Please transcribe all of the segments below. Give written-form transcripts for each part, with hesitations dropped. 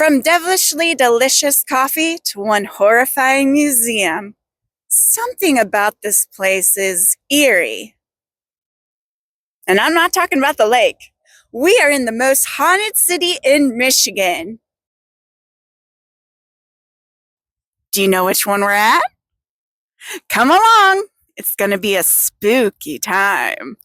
From devilishly delicious coffee to one horrifying museum, something about this place is eerie. And I'm not talking about the lake. We are in the most haunted city in Michigan. Do you know which one we're at? Come along. It's going to be a spooky time.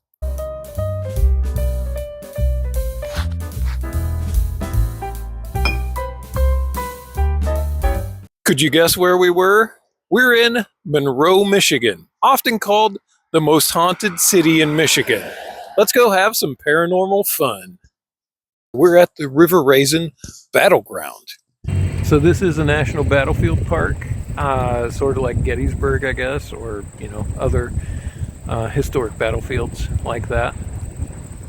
Could you guess where we were? We're in Monroe, Michigan, often called the most haunted city in Michigan. Let's go have some paranormal fun. We're at the River Raisin Battleground. So this is a national battlefield park, sort of like Gettysburg, I guess, or, other historic battlefields like that.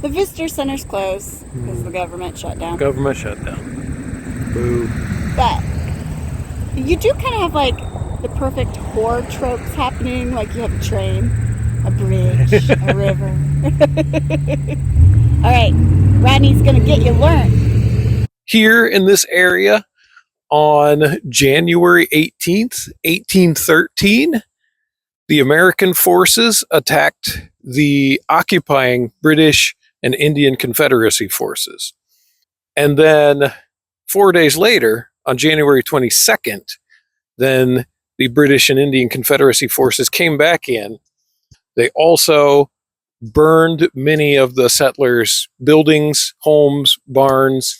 The visitor center's closed because the government shut down. Government shut down. Boo. But you do kind of have like the perfect horror tropes happening, like you have a train, a bridge, a river. All right, Rodney's gonna get you learned. Here in this area on January 18th, 1813, the American forces attacked the occupying British and Indian Confederacy forces. And then 4 days later, on January 22nd, then the British and Indian Confederacy forces came back in. They also burned many of the settlers' buildings, homes, barns,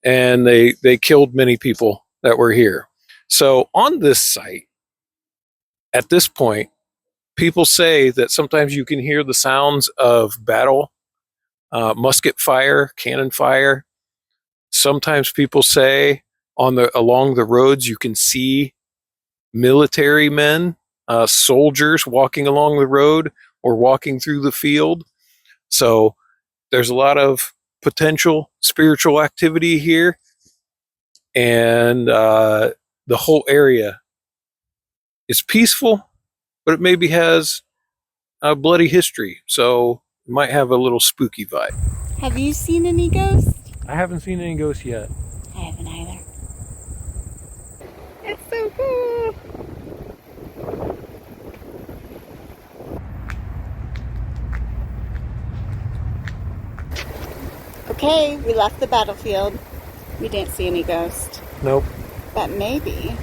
and they killed many people that were here. So on this site, at this point, people say that sometimes you can hear the sounds of battle, musket fire, cannon fire. Sometimes people say along the roads you can see military men, soldiers walking along the road or walking through the field. So there's a lot of potential spiritual activity here, and the whole area is peaceful, but it maybe has a bloody history, so it might have a little spooky vibe. Have you seen any ghosts? I haven't seen any ghosts yet. I haven't either. It's so cool. Okay, we left the battlefield. We didn't see any ghosts. Nope. But maybe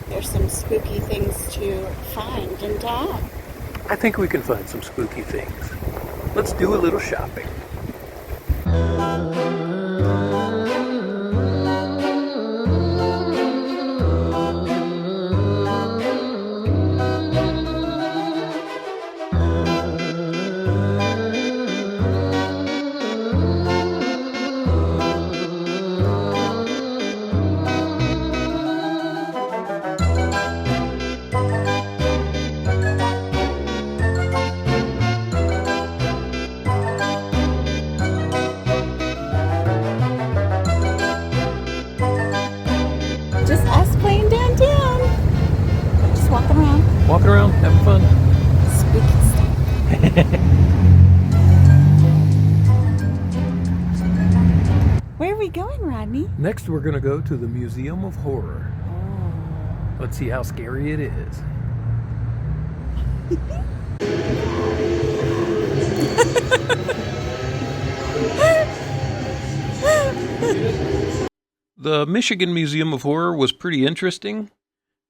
there's some spooky things to find in town. I think we can find some spooky things. Let's do a little shopping. Just us playing downtown. Just walking around. Walking around, having fun. Spooky stuff. Where are we going, Rodney? Next, we're going to go to the Museum of Horror. Oh. Let's see how scary it is. The Michigan Museum of Horror was pretty interesting.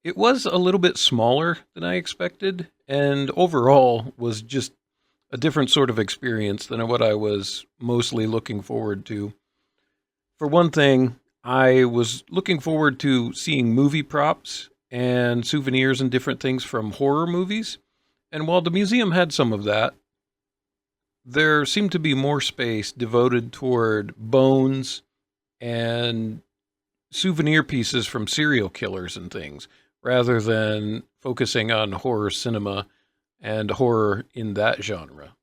It was a little bit smaller than I expected, and overall was just a different sort of experience than what I was mostly looking forward to. For one thing, I was looking forward to seeing movie props and souvenirs and different things from horror movies. And while the museum had some of that, there seemed to be more space devoted toward bones and souvenir pieces from serial killers and things, rather than focusing on horror cinema and horror in that genre.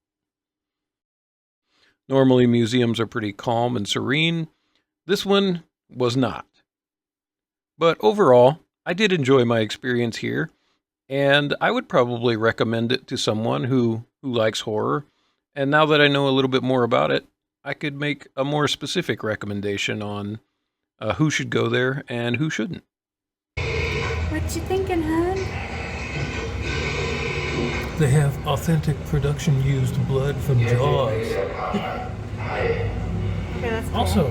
Normally, museums are pretty calm and serene. This one was not. But overall, I did enjoy my experience here, and I would probably recommend it to someone who likes horror. And now that I know a little bit more about it, I could make a more specific recommendation on who should go there and who shouldn't. What you thinking, hon? They have authentic production-used blood from Jaws. Also,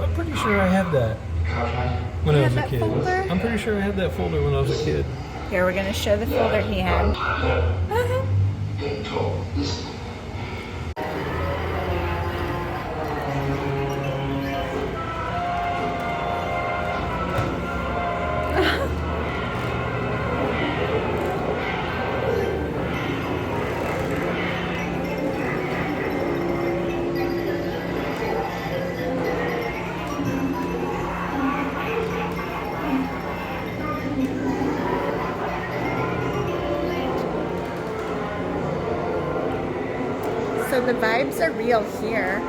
I'm pretty sure I had that when I was a kid. Folder? I'm pretty sure I had that folder when I was a kid. Here, we're going to show the folder he had. So the vibes are real here.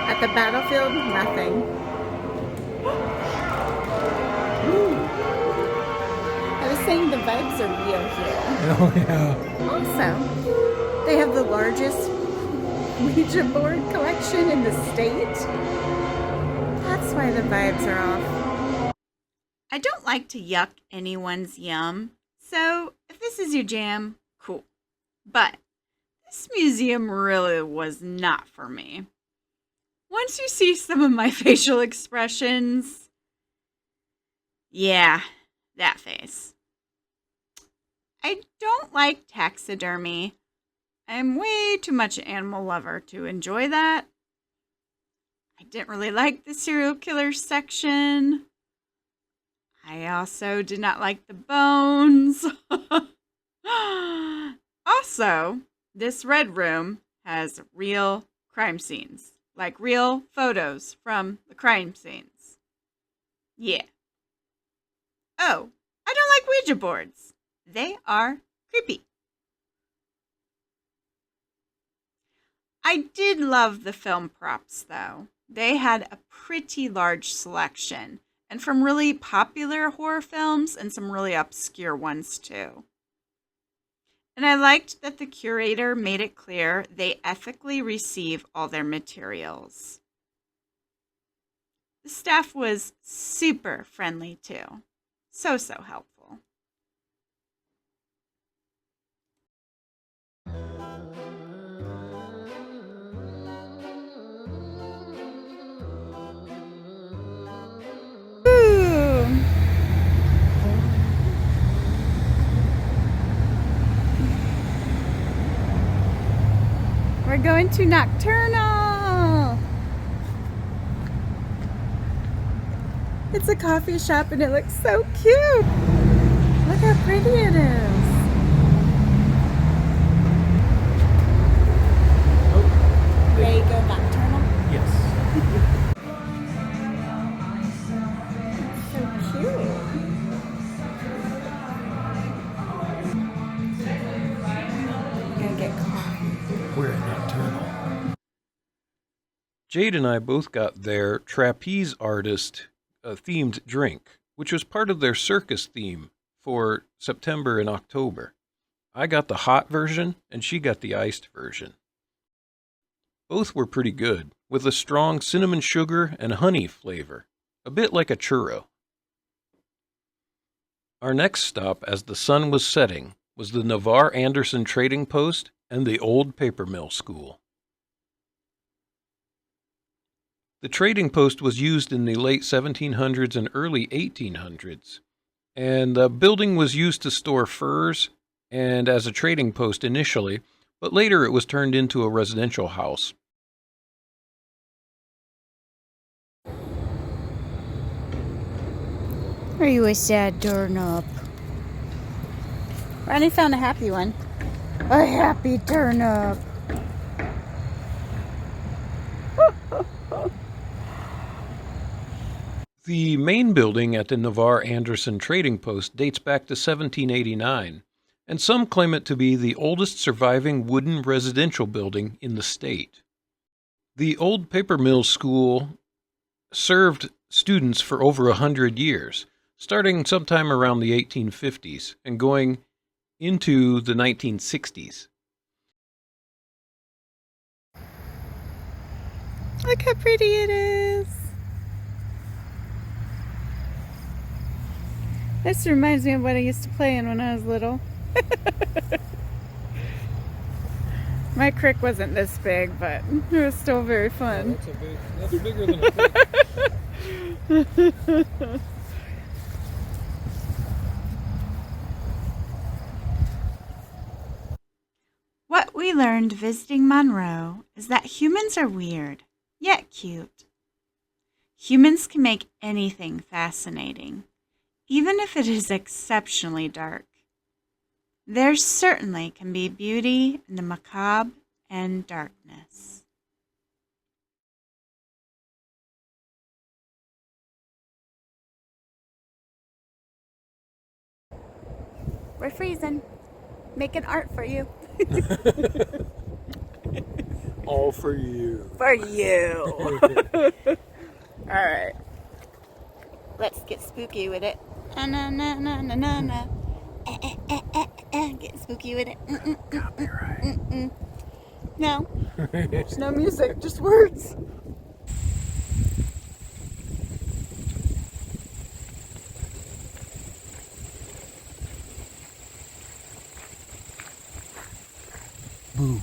At the battlefield, nothing. I was saying the vibes are real here. Oh, yeah. Also, they have the largest Ouija board collection in the state. That's why the vibes are off. I don't like to yuck anyone's yum, so if this is your jam, cool. But this museum really was not for me. Once you see some of my facial expressions, yeah, that face. I don't like taxidermy. I'm way too much an animal lover to enjoy that. I didn't really like the serial killer section. I also did not like the bones. Also, this red room has real crime scenes, like real photos from the crime scenes. Yeah. Oh, I don't like Ouija boards. They are creepy. I did love the film props, though. They had a pretty large selection. And from really popular horror films and some really obscure ones too. And I liked that the curator made it clear they ethically receive all their materials. The staff was super friendly too. So helpful. We're going to Nocturnal. It's a coffee shop and it looks so cute. Look how pretty it is. Oh, there you go, Nocturnal. Yes. So cute. I'm gonna get coffee. We're at Nocturnal. Jade and I both got their trapeze artist themed drink, which was part of their circus theme for September and October. I got the hot version, and she got the iced version. Both were pretty good, with a strong cinnamon sugar and honey flavor, a bit like a churro. Our next stop, as the sun was setting, was the Navarre-Anderson Trading Post and the Old Paper Mill School. The trading post was used in the late 1700s and early 1800s, and the building was used to store furs and as a trading post initially, but later it was turned into a residential house. Are you a sad turnip? Ronnie found a happy one. A happy turnip. The main building at the Navarre-Anderson Trading Post dates back to 1789, and some claim it to be the oldest surviving wooden residential building in the state. The Old Paper Mill School served students for over 100 years, starting sometime around the 1850s and going into the 1960s. Look how pretty it is. This reminds me of what I used to play in when I was little. My creek wasn't this big, but it was still very fun. Oh, that's bigger than a creek. What we learned visiting Monroe is that humans are weird, yet cute. Humans can make anything fascinating, even if it is exceptionally dark. There certainly can be beauty in the macabre and darkness. We're freezing. Making art for you. All for you. For you. Alright. Let's get spooky with it. Na na na na na na. Get spooky with it. Copyright. No. There's no music, just words. Boo.